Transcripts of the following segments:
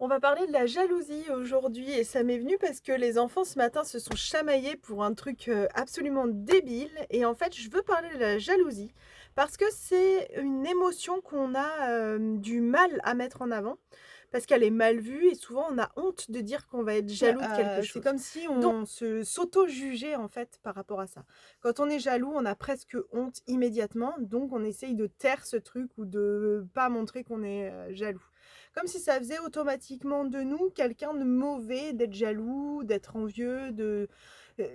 On va parler de la jalousie aujourd'hui et ça m'est venu parce que les enfants ce matin se sont chamaillés pour un truc absolument débile et en fait je veux parler de la jalousie parce que c'est une émotion qu'on a du mal à mettre en avant parce qu'elle est mal vue et souvent on a honte de dire qu'on va être jaloux de quelque C'est chose. comme si Donc on se s'auto-juger en fait par rapport à ça. Quand on est jaloux, on a presque honte immédiatement, donc on essaye de taire ce truc ou de pas montrer qu'on est jaloux. Comme si ça faisait automatiquement de nous quelqu'un de mauvais, d'être jaloux, d'être envieux,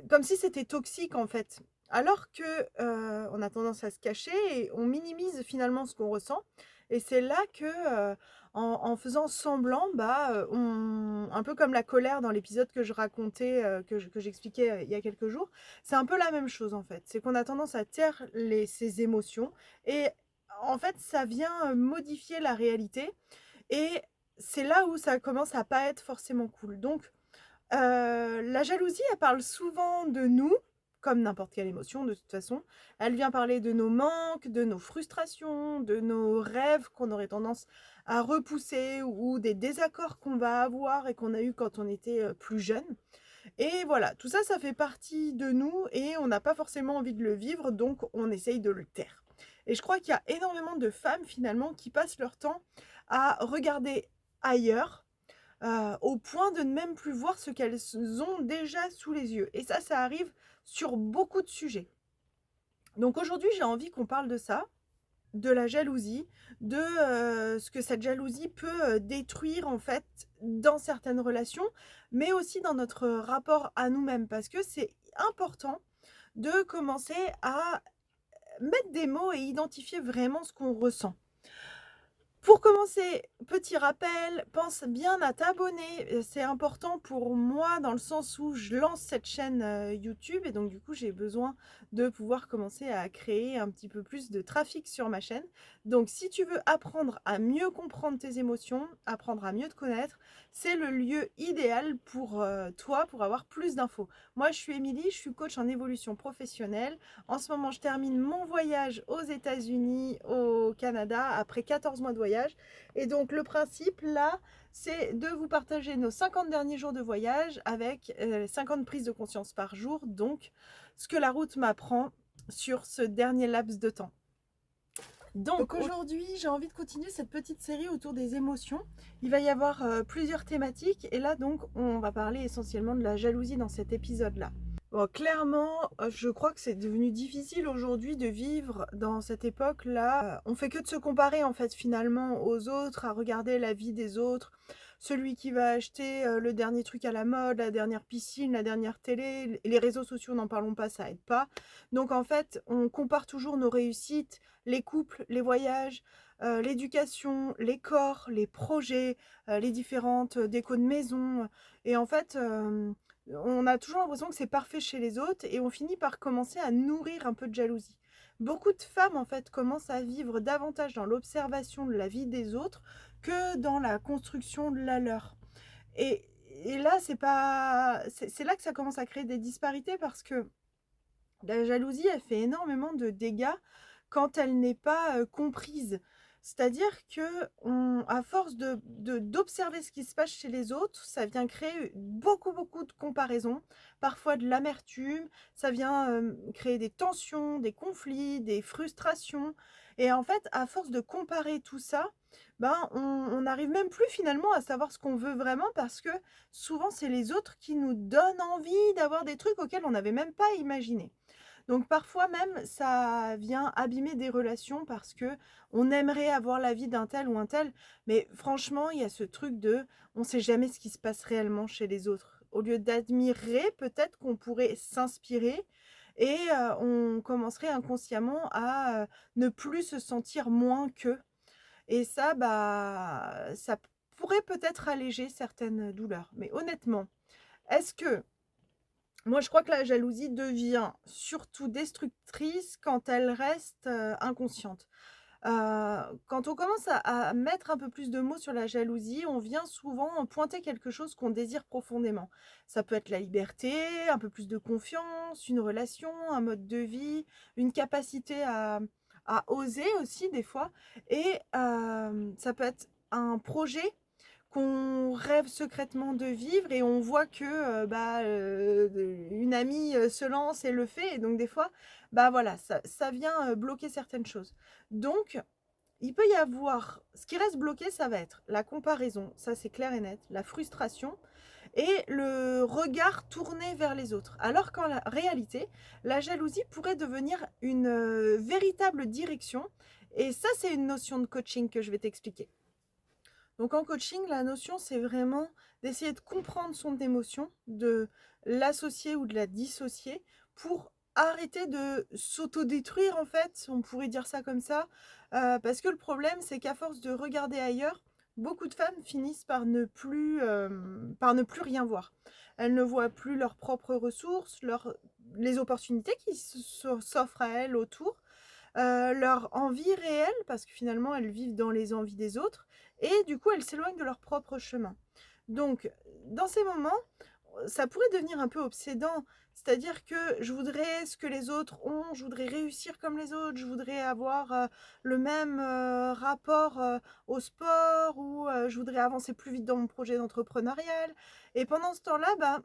comme si c'était toxique en fait. Alors que, on a tendance à se cacher et on minimise finalement ce qu'on ressent et c'est là que, en faisant semblant, on un peu comme la colère dans l'épisode que je racontais, que j'expliquais, il y a quelques jours, c'est un peu la même chose en fait. C'est qu'on a tendance à taire ses émotions et en fait ça vient, modifier la réalité et c'est là où ça commence à pas être forcément cool. Donc, la jalousie, elle parle souvent de nous, comme n'importe quelle émotion de toute façon. Elle vient parler de nos manques, de nos frustrations, de nos rêves qu'on aurait tendance à repousser ou des désaccords qu'on va avoir et qu'on a eu quand on était, plus jeune. Et voilà, tout ça, ça fait partie de nous et on n'a pas forcément envie de le vivre, donc on essaye de le taire. Et je crois qu'il y a énormément de femmes finalement qui passent leur temps à regarder ailleurs, au point de ne même plus voir ce qu'elles ont déjà sous les yeux. Et ça arrive sur beaucoup de sujets. Donc aujourd'hui, j'ai envie qu'on parle de ça, de la jalousie, de ce que cette jalousie peut détruire en fait dans certaines relations, mais aussi dans notre rapport à nous-mêmes, parce que c'est important de commencer à mettre des mots et identifier vraiment ce qu'on ressent. Pour commencer, petit rappel, pense bien à t'abonner. C'est important pour moi dans le sens où je lance cette chaîne YouTube et donc du coup j'ai besoin de pouvoir commencer à créer un petit peu plus de trafic sur ma chaîne. Donc si tu veux apprendre à mieux comprendre tes émotions, apprendre à mieux te connaître, c'est le lieu idéal pour toi pour avoir plus d'infos. Moi je suis Émilie, je suis coach en évolution professionnelle. En ce moment, je termine mon voyage aux États-Unis, au Canada, après 14 mois de voyage. Et donc, le principe, là, c'est de vous partager nos 50 derniers jours de voyage avec 50 prises de conscience par jour. Donc, ce que la route m'apprend sur ce dernier laps de temps. Donc aujourd'hui, j'ai envie de continuer cette petite série autour des émotions. Il va y avoir plusieurs thématiques et là donc on va parler essentiellement de la jalousie dans cet épisode-là. Bon, clairement, je crois que c'est devenu difficile aujourd'hui de vivre dans cette époque-là. On fait que de se comparer en fait finalement aux autres, à regarder la vie des autres. Celui qui va acheter le dernier truc à la mode, la dernière piscine, la dernière télé, les réseaux sociaux, n'en parlons pas, ça aide pas. Donc en fait, on compare toujours nos réussites, les couples, les voyages, l'éducation, les corps, les projets, les différentes décos de maison. Et en fait, on a toujours l'impression que c'est parfait chez les autres et on finit par commencer à nourrir un peu de jalousie. Beaucoup de femmes, en fait, commencent à vivre davantage dans l'observation de la vie des autres que dans la construction de la leur. Et là, c'est là que ça commence à créer des disparités parce que la jalousie, elle fait énormément de dégâts quand elle n'est pas comprise. C'est-à-dire que à force d'observer ce qui se passe chez les autres, ça vient créer beaucoup, beaucoup de comparaisons, parfois de l'amertume, ça vient créer des tensions, des conflits, des frustrations. Et en fait, à force de comparer tout ça, on n'arrive même plus finalement à savoir ce qu'on veut vraiment parce que souvent c'est les autres qui nous donnent envie d'avoir des trucs auxquels on n'avait même pas imaginé. Donc parfois même, ça vient abîmer des relations parce que on aimerait avoir la vie d'un tel ou un tel, mais franchement, il y a ce truc de on sait jamais ce qui se passe réellement chez les autres. Au lieu d'admirer, peut-être qu'on pourrait s'inspirer et on commencerait inconsciemment à ne plus se sentir moins qu'eux. Et ça, ça pourrait peut-être alléger certaines douleurs. Mais honnêtement, est-ce que moi, je crois que la jalousie devient surtout destructrice quand elle reste, inconsciente. Quand on commence à mettre un peu plus de mots sur la jalousie, on vient souvent pointer quelque chose qu'on désire profondément. Ça peut être la liberté, un peu plus de confiance, une relation, un mode de vie, une capacité à oser aussi des fois et ça peut être un projet qu'on rêve secrètement de vivre et on voit que une amie se lance et le fait. Et donc des fois, bah voilà, ça vient bloquer certaines choses. Donc, il peut y avoir, ce qui reste bloqué, ça va être la comparaison, ça c'est clair et net, la frustration et le regard tourné vers les autres. Alors qu'en réalité, la jalousie pourrait devenir une véritable direction. Et ça, c'est une notion de coaching que je vais t'expliquer. Donc en coaching, la notion, c'est vraiment d'essayer de comprendre son émotion, de l'associer ou de la dissocier pour arrêter de s'autodétruire en fait, on pourrait dire ça comme ça, parce que le problème, c'est qu'à force de regarder ailleurs, beaucoup de femmes finissent par ne plus rien voir. Elles ne voient plus leurs propres ressources, les opportunités qui s'offrent à elles autour, leur envie réelle, parce que finalement elles vivent dans les envies des autres, et du coup elles s'éloignent de leur propre chemin. Donc dans ces moments, ça pourrait devenir un peu obsédant, c'est-à-dire que je voudrais ce que les autres ont, je voudrais réussir comme les autres, je voudrais avoir le même rapport au sport, ou je voudrais avancer plus vite dans mon projet d'entrepreneurial, et pendant ce temps-là,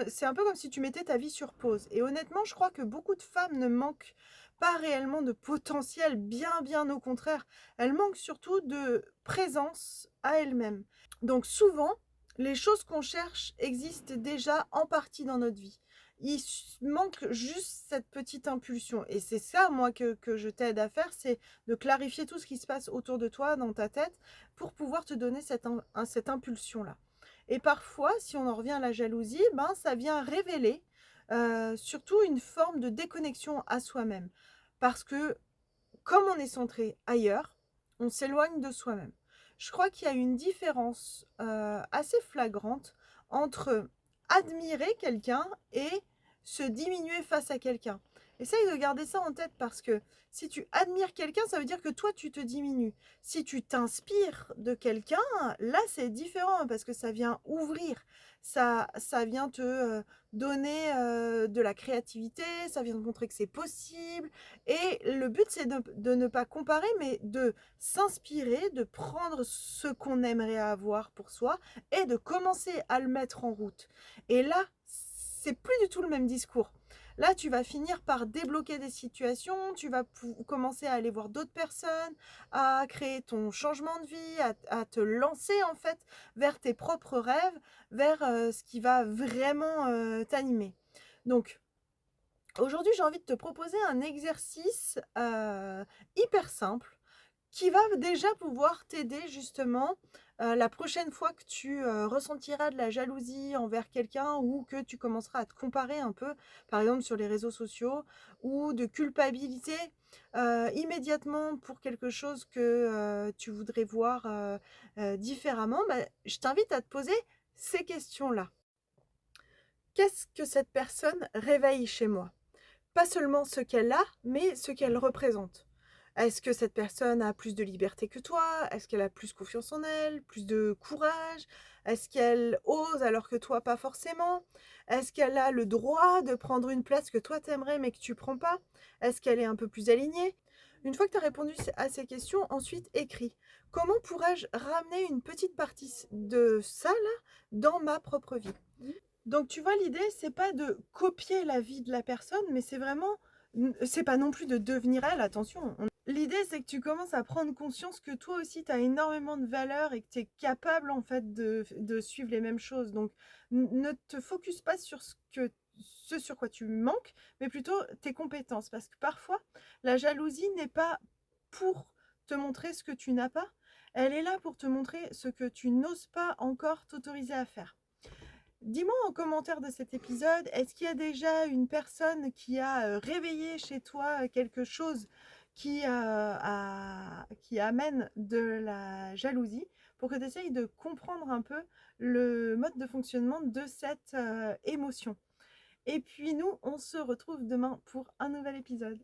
c'est un peu comme si tu mettais ta vie sur pause. Et honnêtement, je crois que beaucoup de femmes ne manquent pas réellement de potentiel, bien au contraire. Elles manquent surtout de présence à elles-mêmes. Donc souvent, les choses qu'on cherche existent déjà en partie dans notre vie. Il manque juste cette petite impulsion. Et c'est ça, moi, que je t'aide à faire, c'est de clarifier tout ce qui se passe autour de toi, dans ta tête, pour pouvoir te donner cette impulsion-là. Et parfois, si on en revient à la jalousie, ça vient révéler surtout une forme de déconnexion à soi-même. Parce que comme on est centré ailleurs, on s'éloigne de soi-même. Je crois qu'il y a une différence assez flagrante entre admirer quelqu'un et se diminuer face à quelqu'un. Essaye de garder ça en tête, parce que si tu admires quelqu'un, ça veut dire que toi, tu te diminues. Si tu t'inspires de quelqu'un, là, c'est différent, parce que ça vient ouvrir, ça vient te donner de la créativité, ça vient te montrer que c'est possible. Et le but, c'est de ne pas comparer, mais de s'inspirer, de prendre ce qu'on aimerait avoir pour soi et de commencer à le mettre en route. Et là, c'est plus du tout le même discours. Là, tu vas finir par débloquer des situations, tu vas commencer à aller voir d'autres personnes, à créer ton changement de vie, à te lancer en fait vers tes propres rêves, vers ce qui va vraiment t'animer. Donc, aujourd'hui, j'ai envie de te proposer un exercice hyper simple qui va déjà pouvoir t'aider justement la prochaine fois que tu ressentiras de la jalousie envers quelqu'un, ou que tu commenceras à te comparer un peu, par exemple sur les réseaux sociaux, ou de culpabilité immédiatement pour quelque chose que tu voudrais voir différemment. Je t'invite à te poser ces questions-là. Qu'est-ce que cette personne réveille chez moi ? Pas seulement ce qu'elle a, mais ce qu'elle représente. Est-ce que cette personne a plus de liberté que toi? Est-ce qu'elle a plus confiance en elle, plus de courage? Est-ce qu'elle ose alors que toi pas forcément? Est-ce qu'elle a le droit de prendre une place que toi t'aimerais mais que tu prends pas? Est-ce qu'elle est un peu plus alignée? Une fois que tu as répondu à ces questions, ensuite écris. Comment pourrais-je ramener une petite partie de ça là dans ma propre vie? Donc tu vois, l'idée, c'est pas de copier la vie de la personne, mais c'est vraiment, c'est pas non plus de devenir elle, attention. L'idée, c'est que tu commences à prendre conscience que toi aussi, tu as énormément de valeur et que tu es capable en fait de suivre les mêmes choses. Donc ne te focus pas sur ce sur quoi tu manques, mais plutôt tes compétences. Parce que parfois, la jalousie n'est pas pour te montrer ce que tu n'as pas, elle est là pour te montrer ce que tu n'oses pas encore t'autoriser à faire. Dis-moi en commentaire de cet épisode, est-ce qu'il y a déjà une personne qui a réveillé chez toi quelque chose qui amène de la jalousie, pour que tu essayes de comprendre un peu le mode de fonctionnement de cette émotion. Et puis nous, on se retrouve demain pour un nouvel épisode.